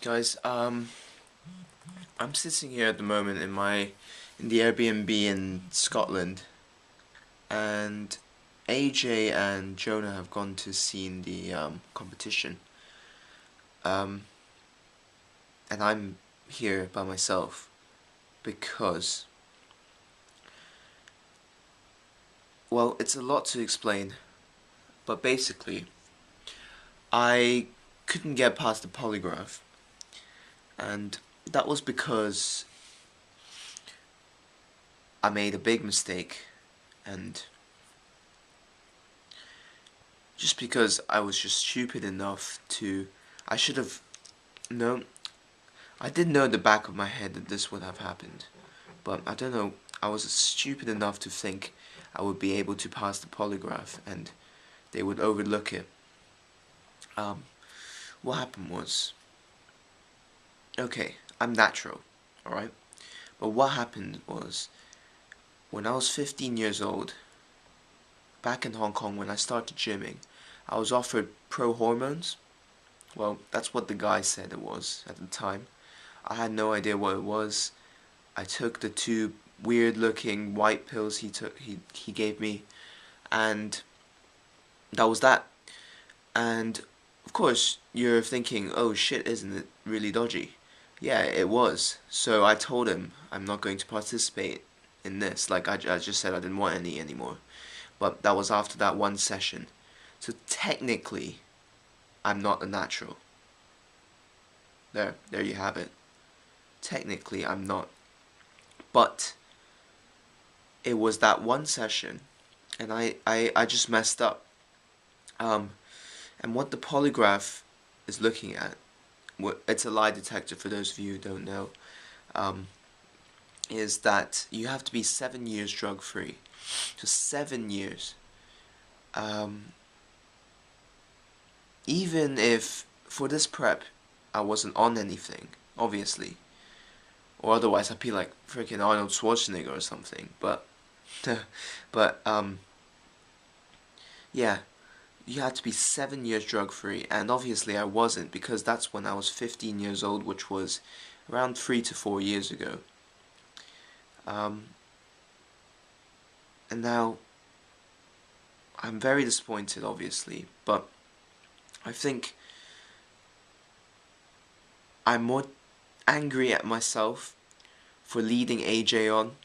Guys, I'm sitting here at the moment in the Airbnb in Scotland, and AJ and Jonah have gone to see the competition, um, and I'm here by myself because, well, it's a lot to explain, but basically, I couldn't get past the polygraph, and that was because I made a big mistake, and just because I was just stupid enough to, I should have known, I did know in the back of my head that this would have happened, but I don't know, I was stupid enough to think I would be able to pass the polygraph and they would overlook it. Um, what happened was, okay, I'm natural, alright? But what happened was, when I was 15 years old, back in Hong Kong when I started gymming, I was offered pro hormones. Well, that's what the guy said it was at the time. I had no idea what it was. I took the two weird looking white pills he gave me, and that was that. And of course you're thinking, oh shit, isn't it really dodgy? Yeah, it was. So I told him I'm not going to participate in this. Like I just said I didn't want any anymore. But that was after that one session. So technically I'm not a natural. There you have it. Technically I'm not. But it was that one session, and I just messed up. And what the polygraph is looking at, it's a lie detector for those of you who don't know, um, is that you have to be 7 years drug free. So 7 years. Um, Even if for this prep I wasn't on anything, obviously, or otherwise I'd be like freaking Arnold Schwarzenegger or something. But but yeah, you had to be 7 years drug free, and obviously I wasn't, because that's when I was 15 years old, which was around 3 to 4 years ago. Um, and now I'm very disappointed, obviously, but I think I'm more angry at myself for leading AJ on,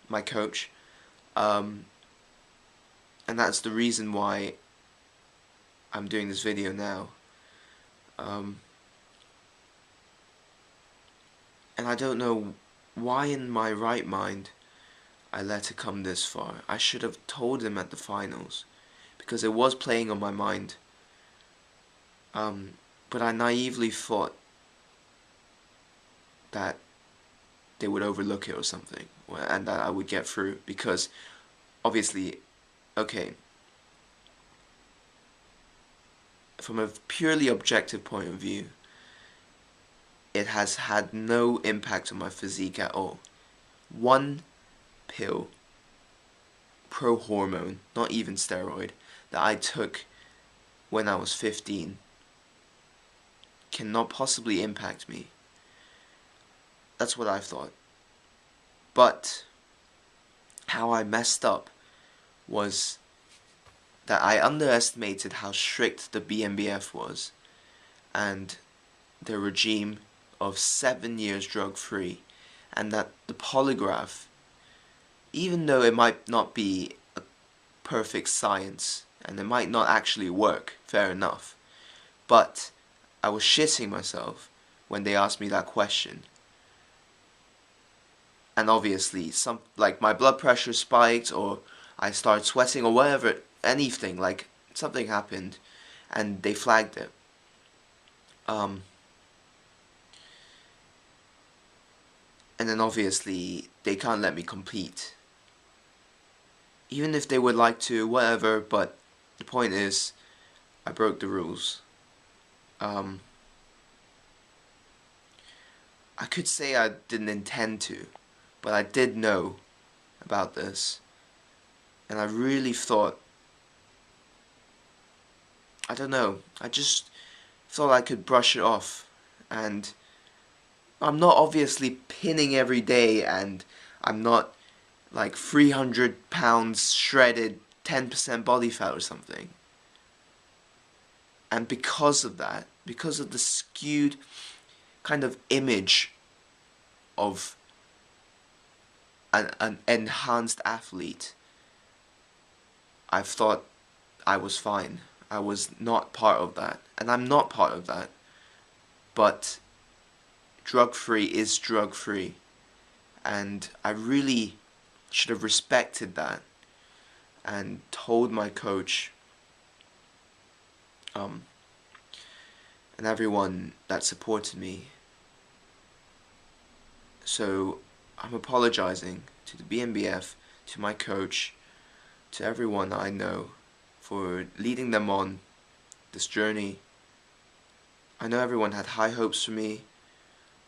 my coach, um, and that's the reason why I'm doing this video now. Um, and I don't know why in my right mind I let it come this far. I should have told him at the finals, because it was playing on my mind. But I naively thought that they would overlook it or something, and that I would get through, because obviously, okay, from a purely objective point of view, it has had no impact on my physique at all. One pill, pro hormone, not even steroid, that I took when I was 15 cannot possibly impact me. That's what I thought. But how I messed up was that I underestimated how strict the BNBF was, and the regime of 7 years drug free, and that the polygraph, even though it might not be a perfect science and it might not actually work, fair enough, but I was shitting myself when they asked me that question. And obviously, like my blood pressure spiked, or I started sweating, or whatever, anything, like something happened, and they flagged it. And then obviously they can't let me compete, even if they would like to, whatever. But the point is, I broke the rules. I could say I didn't intend to, but I did know about this, and I really thought, I don't know, I just thought I could brush it off and I'm not obviously pinning every day, and I'm not like 300 pounds shredded 10% body fat or something. And because of that, because of the skewed kind of image of an enhanced athlete, I've thought I was fine. I was not part of that, and I'm not part of that. But drug-free is drug-free, and I really should have respected that and told my coach and everyone that supported me. So I'm apologizing to the BNBF, to my coach, to everyone I know for leading them on this journey. I know everyone had high hopes for me,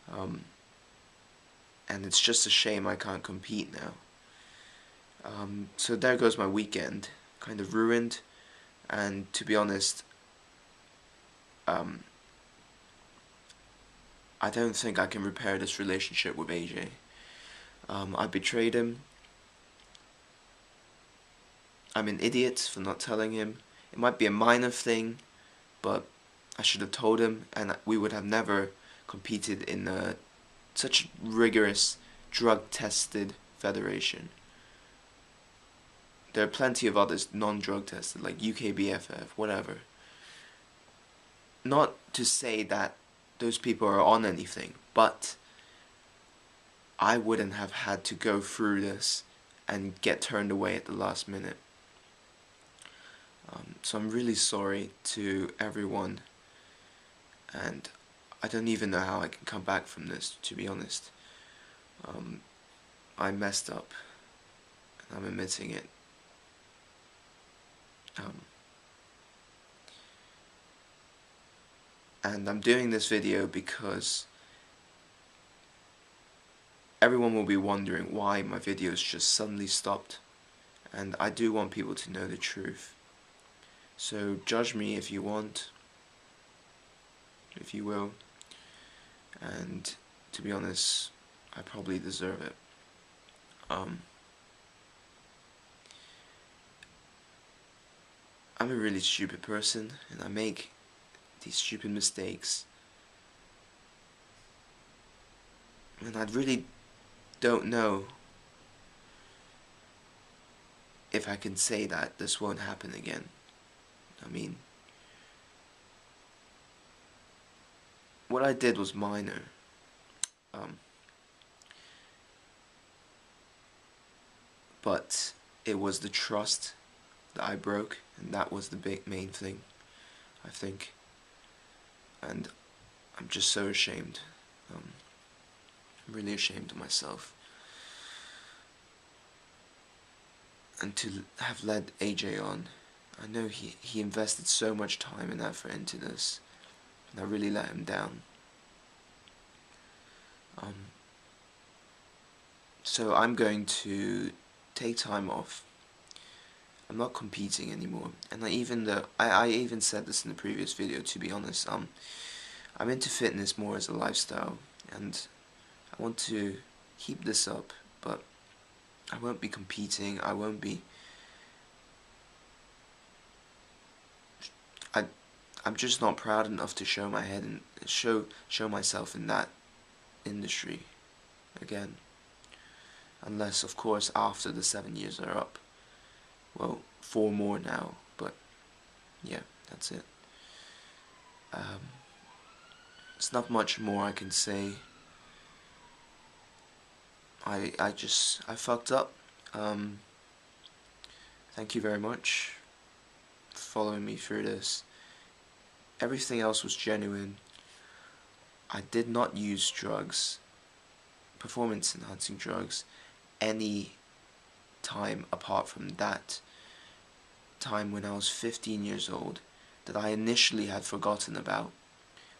and it's just a shame I can't compete now. So there goes my weekend, kind of ruined, and to be honest, I don't think I can repair this relationship with AJ. I betrayed him. I'm an idiot for not telling him. It might be a minor thing, but I should have told him, and we would have never competed in such rigorous, drug-tested federation. There are plenty of others non-drug tested, like UKBFF, whatever. Not to say that those people are on anything, but I wouldn't have had to go through this and get turned away at the last minute. So I'm really sorry to everyone, and I don't even know how I can come back from this, to be honest. I messed up, and I'm admitting it. And I'm doing this video because everyone will be wondering why my videos just suddenly stopped, and I do want people to know the truth. So judge me if you want, if you will, and to be honest, I probably deserve it. I'm a really stupid person, and I make these stupid mistakes, and I really don't know if I can say that this won't happen again. I mean, what I did was minor. But it was the trust that I broke, and that was the main thing, I think. And I'm just so ashamed. I'm really ashamed of myself. And to have led AJ on, I know he invested so much time and effort into this, and I really let him down. So I'm going to take time off. I'm not competing anymore, and I even said this in the previous video. To be honest, I'm into fitness more as a lifestyle, and I want to keep this up, but I won't be competing. I'm just not proud enough to show my head and show myself in that industry again. Unless, of course, after the 7 years are up. Well, 4 more now, but yeah, that's it. It's not much more I can say. I fucked up. Thank you very much for following me through this. Everything else was genuine. I did not use drugs, performance enhancing drugs, any time apart from that time when I was 15 years old that I initially had forgotten about.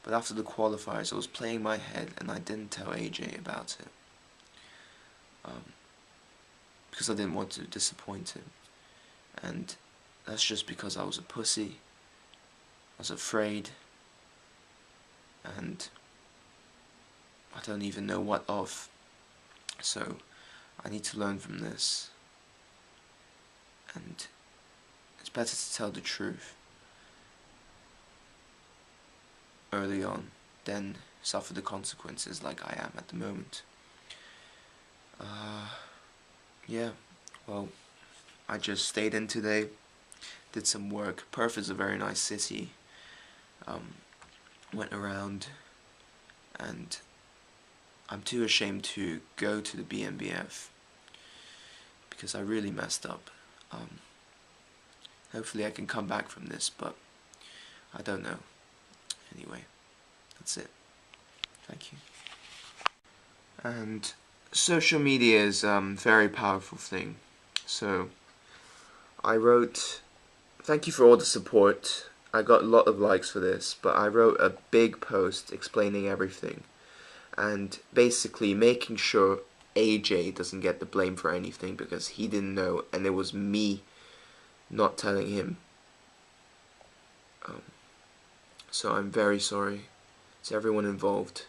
But after the qualifiers, I was playing my head, and I didn't tell AJ about it. Because I didn't want to disappoint him. And that's just because I was a pussy. I was afraid. And I don't even know what of. So I need to learn from this, and it's better to tell the truth early on than suffer the consequences like I am at the moment. Yeah, well, I just stayed in today, did some work. Perth is a very nice city. Went around, and I'm too ashamed to go to the BNBF because I really messed up. Hopefully I can come back from this, but I don't know. Anyway, that's it. Thank you. And social media is a very powerful thing. So I wrote, thank you for all the support. I got a lot of likes for this, but I wrote a big post explaining everything and basically making sure AJ doesn't get the blame for anything because he didn't know, and it was me not telling him. So I'm very sorry to everyone involved.